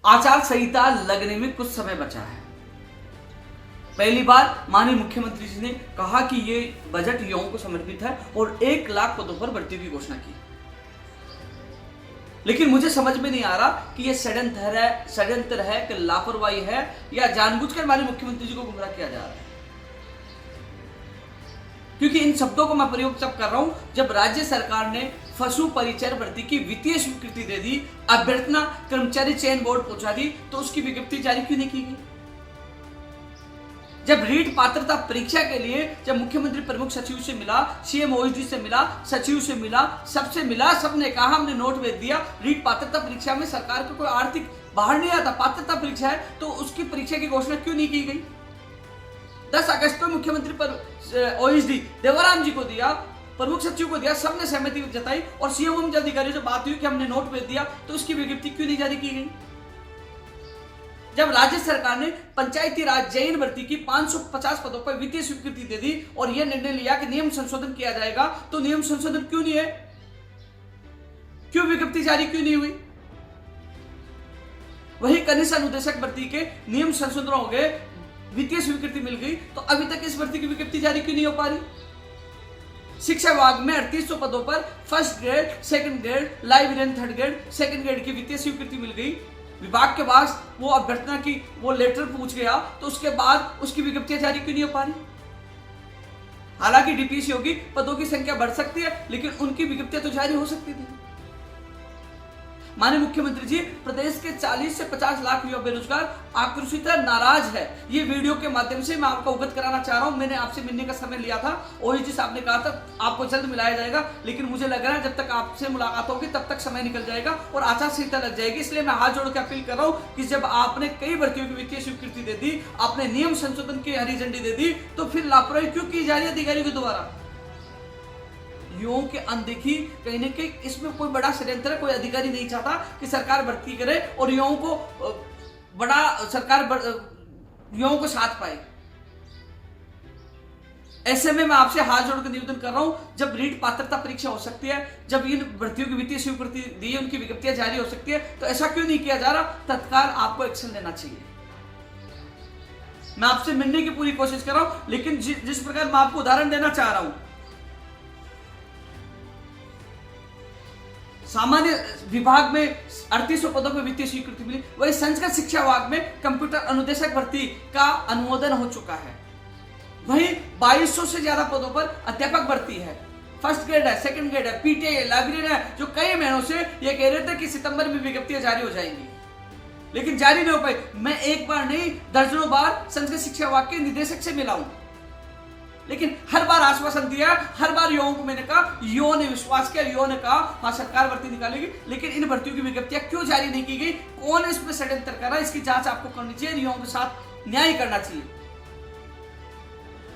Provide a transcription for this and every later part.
आचार संहिता लगने में कुछ समय बचा है। पहली बार माननीय मुख्यमंत्री जी ने कहा कि ये बजट युवाओं को समर्पित है और 1 लाख पदों पर भर्ती की घोषणा की। लेकिन मुझे समझ में नहीं आ रहा कि ये षड्यंत्र है कि लापरवाही है या जानबूझकर माननीय मुख्यमंत्री जी को गुमराह किया जा रहा है। क्योंकि इन शब्दों को मैं प्रयोग तब कर रहा हूं जब राज्य सरकार ने पशु परिचर भर्ती की वित्तीय स्वीकृति दे दी, अभ्यर्थना कर्मचारी चयन बोर्ड पहुंचा दी, तो उसकी विज्ञप्ति जारी क्यों नहीं की गई? जब रीट पात्रता परीक्षा के लिए जब मुख्यमंत्री प्रमुख सचिव से मिला, सीएम ओएसडी से मिला, सचिव से मिला, सबसे मिला, सबने कहा हमने नोट भेज दिया, रीट पात्रता परीक्षा में सरकार को कोई आर्थिक बाहर नहीं आता, पात्रता परीक्षा है, तो उसकी परीक्षा की घोषणा क्यों नहीं की गई? 10 अगस्त को मुख्यमंत्री पर ओएसडी देवाराम जी को दिया, प्रमुख सचिव को दिया, सबने सहमति जताई और सीएम अधिकारियों से बात हुई कि हमने नोट भेज दिया, तो उसकी विज्ञप्ति क्यों नहीं जारी की गई? जब राज्य सरकार ने पंचायती राज जैन भर्ती की 550 पदों पर वित्तीय स्वीकृति दे दी और यह निर्णय लिया कि नियम संशोधन किया जाएगा, तो नियम संशोधन क्यों नहीं है? क्यों विज्ञप्ति जारी क्यों नहीं हुई? वही कनिष्ठ अनुदेशक भर्ती के नियम संशोधन हो गए, वित्तीय स्वीकृति मिल गई, तो अभी तक इस भर्ती की विज्ञप्ति जारी क्यों नहीं हो पा रही? शिक्षा विभाग में 3800 पदों पर first grade, second grade, librarian third grade, second grade की वित्तीय स्वीकृति मिल गई। विभाग के पास वो अभ्यर्थना की वो लेटर पूछ गया, तो उसके बाद उसकी विज्ञप्तियां जारी क्यों नहीं हो पा रही? हालांकि डीपीसी होगी, पदों की संख्या बढ़ सकती है, लेकिन उनकी विज्ञप्तियां तो जारी हो सकती थी। माननीय मुख्यमंत्री जी, प्रदेश के 40 से 50 लाख युवा बेरोजगार आक्रोशित है, नाराज है। ये वीडियो के माध्यम से मैं आपको अवगत कराना चाह रहा हूं। मैंने आपसे मिलने का समय लिया था, ओएसडी साहब ने कहा था आपको जल्द मिलाया जाएगा, लेकिन मुझे लग रहा है जब तक आपसे मुलाकात होगी तब तक समय निकल जाएगा और आचार संहिता लग जाएगी। इसलिए मैं हाथ जोड़ के अपील कर रहा हूं कि जब आपने कई भर्तियों की वित्तीय स्वीकृति दे दी, आपने नियम संशोधन की हरी झंडी दे दी, तो फिर लापरवाही क्यों की जा रही है अधिकारियों के द्वारा? युवाओं की अनदेखी कहीं ना कहीं इसमें कोई बड़ा षड्यंत्र है। कोई अधिकारी नहीं चाहता कि सरकार भर्ती करे और युवाओं को युवाओं को साथ पाए। ऐसे में मैं आपसे हाथ जोड़कर निवेदन कर रहा हूं, जब रीट पात्रता परीक्षा हो सकती है, जब इन भर्तियों की वित्तीय स्वीकृति दी है, उनकी विज्ञप्तियां जारी हो सकती है, तो ऐसा क्यों नहीं किया जा रहा? तत्काल आपको एक्शन लेना चाहिए। मैं आपसे मिलने की पूरी कोशिश कर रहा हूं, लेकिन जिस प्रकार मैं आपको उदाहरण देना चाह रहा हूं, सामान्य विभाग में 3800 पदों पर वित्तीय स्वीकृति मिली, वही संस्कृत शिक्षा विभाग में कंप्यूटर अनुदेशक भर्ती का अनुमोदन हो चुका है। वही 2200 से ज्यादा पदों पर अध्यापक भर्ती है, फर्स्ट ग्रेड है, सेकंड ग्रेड है, पीटीए, लाइब्रेरियन है, जो कई महीनों से ये कह रहे थे कि सितंबर में विज्ञप्तियां जारी हो जाएंगी, लेकिन जारी नहीं हो पाई। मैं एक बार नहीं, दर्जनों बार संस्कृत शिक्षा विभाग के निदेशक से मिला हूं, लेकिन हर बार आश्वासन दिया, हर बार युवाओं को मैंने कहा, युवाओं ने विश्वास किया, युवाओं ने कहा हाँ सरकार भर्ती निकालेगी, लेकिन इन भर्तियों की विज्ञप्तियां क्यों जारी नहीं की गई? कौन इसमें षड्यंत्र कर रहा है? इसकी जांच आपको करनी चाहिए, युवाओं के साथ न्याय करना चाहिए।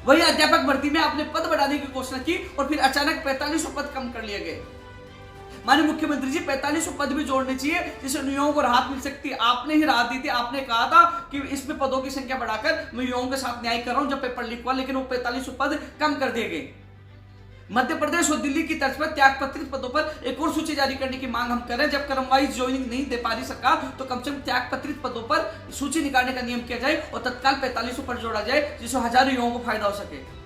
वही अध्यापक भर्ती में आपने पद बढ़ाने की घोषणा की और फिर अचानक 4500 पद कम कर लिए गए। माननीय मुख्यमंत्री जी, 4500 पद भी जोड़ने चाहिए जिससे युवाओं को राहत मिल सकती है। आपने ही राहत दी थी, आपने कहा था कि इसमें पदों की संख्या बढ़ाकर मैं युवाओं के साथ न्याय कर रहा हूं जब पेपर लीक हुआ, लेकिन वो 4500 पद कम कर दिए गए। मध्य प्रदेश और दिल्ली की तर्ज पर त्यागपत्रित पदों पर एक और सूची जारी करने की मांग हम कर रहे हैं। जब क्रम वाइज ज्वाइनिंग नहीं दे पा रही सरकार, तो कम से कम त्यागपत्रित पदों पर सूची निकालने का नियम किया जाए और तत्काल 4500 पद जोड़ा जाए, जिससे हजारों युवाओं को फायदा हो सके।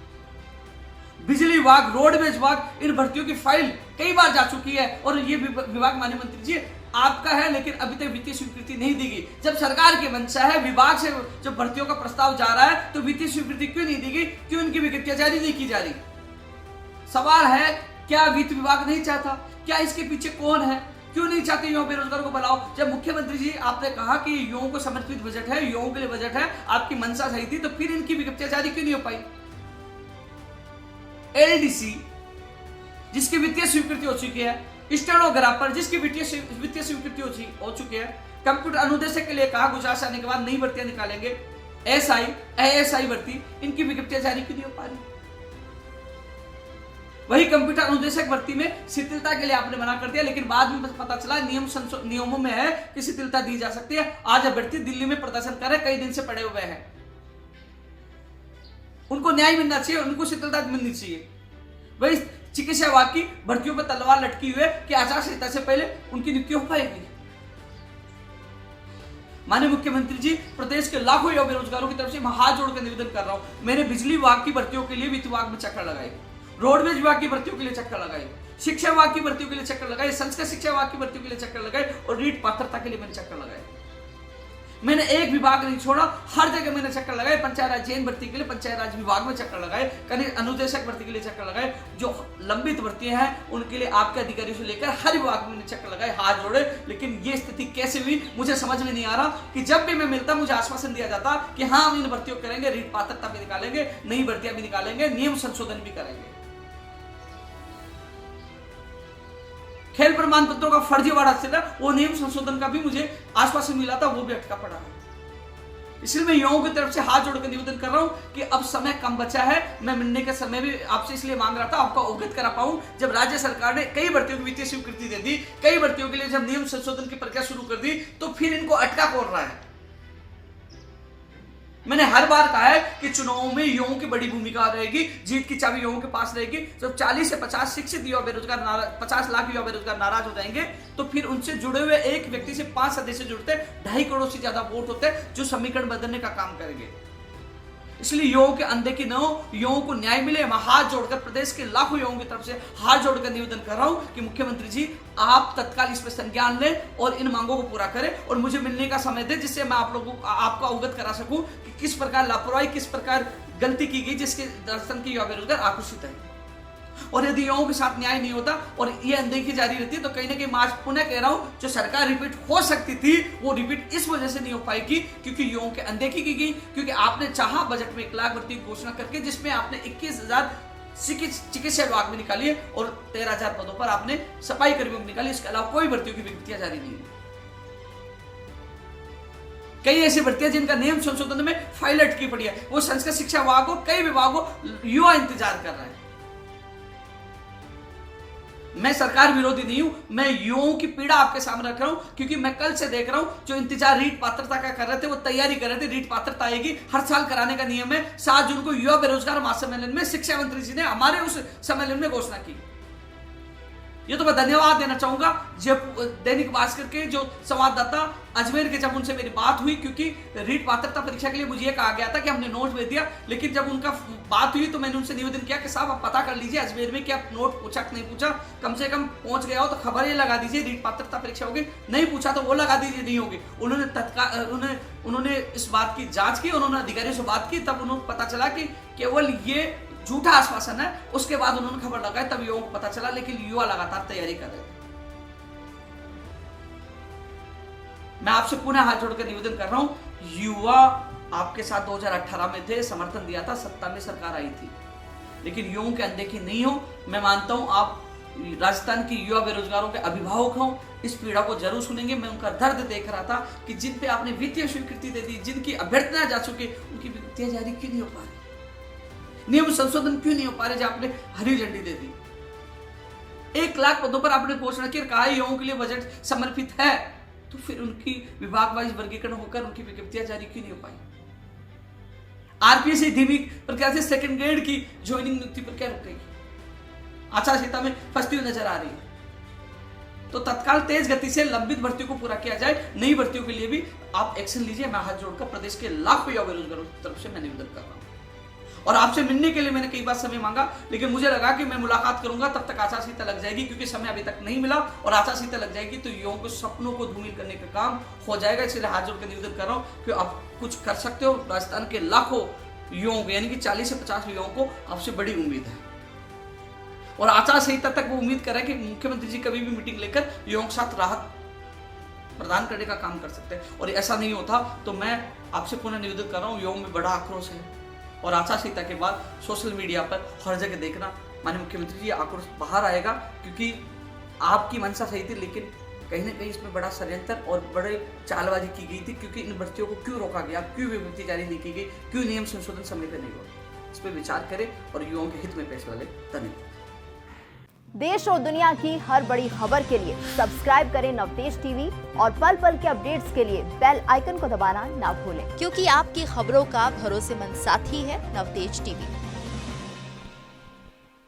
बिजली विभाग, रोडवेज विभाग, इन भर्तियों की फाइल कई बार जा चुकी है और ये विभाग माननीय मंत्री जी आपका है, लेकिन अभी तक वित्तीय स्वीकृति नहीं दी गई। जब सरकार की मंशा है, विभाग से जब भर्तियों का प्रस्ताव जा रहा है, तो वित्तीय स्वीकृति क्यों नहीं दी गई? क्यों इनकी विज्ञप्तियां जारी नहीं की जा रही? सवाल है, क्या वित्त विभाग नहीं चाहता? क्या इसके पीछे कौन है? क्यों नहीं चाहते युवा बेरोजगारों को बुलाओ? जब मुख्यमंत्री जी आपने कहा कि युवाओं को समर्पित बजट है, युवाओं के लिए बजट है, आपकी मंशा सही थी, तो फिर इनकी विज्ञप्तियां जारी क्यों नहीं हो पाई? एलडीसी जिसकी वित्तीय स्वीकृति हो चुकी है, स्टेनोग्राफर जिसकी वित्तीय स्वीकृति हो चुकी है, कंप्यूटर अनुदेशक के लिए कहा गुजरात से आने के बाद नई भर्तियां निकालेंगे, एसआई, एएसआई भर्ती, इनकी विज्ञप्तियां जारी क्यों नहीं हो पा रही? वही कंप्यूटर अनुदेशक भर्ती में शिथिलता के लिए आपने मना कर दिया, लेकिन बाद में पता चला नियमों में है कि शिथिलता दी जा सकती है। आज अभ्यर्थी दिल्ली में प्रदर्शन कर रहे, कई दिन से पड़े हुए हैं, उनको न्याय मिलना चाहिए, उनको शिथिलता मिलनी चाहिए। वही चिकित्सा विभाग की भर्तियों पर तलवार लटकी हुई है कि आचार संहिता से पहले उनकी नियुक्ति हो पाएगी। माननीय मुख्यमंत्री जी, प्रदेश के लाखों युवा बेरोजगारों की तरफ से मैं हाथ जोड़कर निवेदन कर रहा हूं। मैंने बिजली विभाग की भर्तियों के लिए वित्त विभाग में चक्कर लगाए, रोडवेज विभाग की भर्तियों के लिए चक्कर लगाए, शिक्षा विभाग की भर्तियों के लिए चक्कर लगाए, संस्कृत शिक्षा विभाग की भर्तियों के लिए चक्कर लगाए और रीट पात्रता के लिए मैंने चक्कर लगाए। मैंने एक विभाग नहीं छोड़ा, हर जगह मैंने चक्कर लगाए। पंचायत राज जैन भर्ती के लिए पंचायत राज विभाग में चक्कर लगाए, कनिष्ठ अनुदेशक भर्ती के लिए चक्कर लगाए, जो लंबित भर्तियां हैं उनके लिए आपके अधिकारियों से लेकर हर विभाग में मैंने चक्कर लगाए, हाथ जोड़े। लेकिन ये स्थिति कैसे हुई मुझे समझ में नहीं आ रहा कि जब भी मैं मिलता मुझे आश्वासन दिया जाता कि हाँ हम इन भर्तियों करेंगे, रीट पात्रता भी निकालेंगे, नई भर्तियां भी निकालेंगे, नियम संशोधन भी करेंगे। खेल प्रमाण पत्रों का फर्जीवाड़ा चला, वो नियम संशोधन का भी मुझे आश्वासन मिला था, वो भी अटका पड़ा है। इसलिए मैं युवाओं की तरफ से हाथ जोड़कर निवेदन कर रहा हूं कि अब समय कम बचा है। मैं मिलने का समय भी आपसे इसलिए मांग रहा था, आपको अवगत करा पाऊं। जब राज्य सरकार ने कई भर्तियों की वित्तीय स्वीकृति दे दी, कई भर्तियों के लिए जब नियम संशोधन की प्रक्रिया शुरू कर दी, तो फिर इनको अटका कौन रहा है? मैंने हर बार कहा है कि चुनावों में युवाओं की बड़ी भूमिका रहेगी, जीत की चाबी युवाओं के पास रहेगी। जब 40 से 50 शिक्षित युवा बेरोजगार 50 लाख युवा बेरोजगार नाराज हो जाएंगे, तो फिर उनसे जुड़े हुए एक व्यक्ति से 5 सदस्य जुड़ते, 2.5 करोड़ से ज्यादा वोट होते हैं जो समीकरण बदलने का काम करेंगे। इसलिए युवाओं के अनदेखी न हो, युवाओं को न्याय मिले। मैं हाथ जोड़कर प्रदेश के लाखों युवाओं की तरफ से हाथ जोड़कर निवेदन कर रहा हूं कि मुख्यमंत्री जी आप तत्काल इस पर संज्ञान लें और इन मांगों को पूरा करें और मुझे मिलने का समय दें, जिससे मैं आप लोगों को आपको अवगत करा सकूं कि किस प्रकार लापरवाही, किस प्रकार गलती की गई, जिसके दर्शन के युवा बेरोजगार आक्रोशित है। और यदि युवाओं के साथ न्याय नहीं होता और ये अनदेखी जारी रहती, तो कहीं ना कहीं मैं आज पुनः कह रहा हूं, जो सरकार रिपीट हो सकती थी वो रिपीट इस वजह से नहीं हो पाएगी क्योंकि युवाओं की अनदेखी की गई। क्योंकि आपने चाहा बजट में 1 लाख भर्ती की घोषणा करके, जिसमें आपने 21,000 चिकित्सा विभाग में निकाली है और 13,000 पदों पर आपने सफाई कर्मियों को निकाली। इसके अलावा कोई भर्तियों की विज्ञप्तियां जारी नहीं है। कई ऐसी भर्तियां जिनका नियम संशोधन में फाइल अटकी पड़ी है, वो संस्कृत शिक्षा विभाग को, कई विभागों युवा इंतजार कर रहा है। मैं सरकार विरोधी नहीं हूं, मैं युवाओं की पीड़ा आपके सामने रख रहा हूं क्योंकि मैं कल से देख रहा हूं जो इंतजार रीट पात्रता का कर रहे थे वो तैयारी कर रहे थे। रीट पात्रता आएगी, हर साल कराने का नियम है। 7 जून को युवा बेरोजगार महासम्मेलन में शिक्षा मंत्री जी ने हमारे उस सम्मेलन में घोषणा की। ये तो मैं धन्यवाद देना चाहूंगा जब दैनिक भास्कर के जो संवाददाता अजमेर के, जब उनसे मेरी बात हुई, क्योंकि रीट पात्रता परीक्षा के लिए मुझे कहा गया था कि हमने नोट भेज दिया, लेकिन जब उनका बात हुई तो मैंने उनसे निवेदन किया कि साहब आप पता कर लीजिए अजमेर में क्या नोट पूछा कि नहीं पूछा, कम से कम पहुंच गया हो तो खबर ये लगा दीजिए रीट पात्रता परीक्षा होगी, नहीं पूछा तो वो लगा दीजिए नहीं होगी। उन्होंने तत्काल उन्होंने इस बात की जांच की, उन्होंने अधिकारियों से बात की, तब उन्होंने पता चला कि केवल ये झूठा आश्वासन है। उसके बाद उन्होंने खबर लगाई, तब युवाओं को पता चला, लेकिन युवा लगातार तैयारी कर रहे थे। मैं आपसे पुनः हाथ जोड़कर निवेदन कर रहा हूं, युवा आपके साथ 2018 में थे, समर्थन दिया था, सत्ता में सरकार आई थी, लेकिन युवाओं की अनदेखी नहीं हो। मैं मानता हूं आप राजस्थान की युवा बेरोजगारों के अभिभावक हों, इस पीड़ा को जरूर सुनेंगे। मैं उनका दर्द देख रहा था कि जिन पे आपने वित्तीय स्वीकृति दे दी, जिनकी अभ्यर्थना जा चुकी, उनकी वित्तीय जारी क्यों नहीं हो पा रही, नियम संशोधन क्यों नहीं हो पा रहे, जो आपने हरी झंडी दे दी। 1 लाख पदों पर आपने घोषणा की, कहा युवाओं के लिए बजट समर्पित है, तो फिर उनकी विभाग वाइज वर्गीकरण होकर उनकी विज्ञप्तियां जारी क्यों नहीं हो पाई। आरपीएस से धीमी प्रक्रिया से सेकंड ग्रेड की ज्वाइनिंग नियुक्ति प्रक्रिया रुक गई, आचार संहिता में फंसती हुई नजर आ रही है। तो तत्काल तेज गति से लंबित भर्तियों को पूरा किया जाए, नई भर्तियों के लिए भी आप एक्शन लीजिए। मैं हाथ जोड़कर प्रदेश के लाखों युवा बेरोजगारों की तरफ से मैं निवेदन कर रहा हूं। और आपसे मिलने के लिए मैंने कई बार समय मांगा, लेकिन मुझे लगा कि मैं मुलाकात करूंगा तब तक आचार संहिता लग जाएगी, क्योंकि समय अभी तक नहीं मिला, और आचार संहिता लग जाएगी तो युवाओं के सपनों को धूमिल करने का काम हो जाएगा। इसलिए हाथ जोड़कर निवेदन कर रहा हूं कि आप कुछ कर सकते हो। राजस्थान के लाखों युवाओं को, यानी कि 40 से 50 युवाओं को आपसे बड़ी उम्मीद है, और आचार संहिता तक वो उम्मीद कर रहे हैं कि मुख्यमंत्री जी कभी भी मीटिंग लेकर युवाओं के साथ राहत प्रदान करने का काम कर सकते हैं। और ऐसा नहीं होता तो मैं आपसे पुनः निवेदन कर रहा हूँ, युवाओं में बड़ा आक्रोश है, और आचार संहिता के बाद सोशल मीडिया पर हर जगह देखना माननीय मुख्यमंत्री जी आक्रोश बाहर आएगा, क्योंकि आपकी मंशा सही थी, लेकिन कहीं ना कहीं इसमें बड़ा षड्यंत्र और बड़े चालबाजी की गई थी। क्योंकि इन भर्तियों को क्यों रोका गया, क्यों विज्ञप्ति जारी नहीं की गई, क्यों नियम संशोधन समय पर नहीं हुआ, इस पर विचार करें और युवाओं के हित में फैसला लें। धन्यवाद। देश और दुनिया की हर बड़ी खबर के लिए सब्सक्राइब करें नवतेज टीवी, और पल पल के अपडेट्स के लिए बेल आइकन को दबाना ना भूलें, क्योंकि आपकी खबरों का भरोसेमंद साथी है नवतेज टीवी।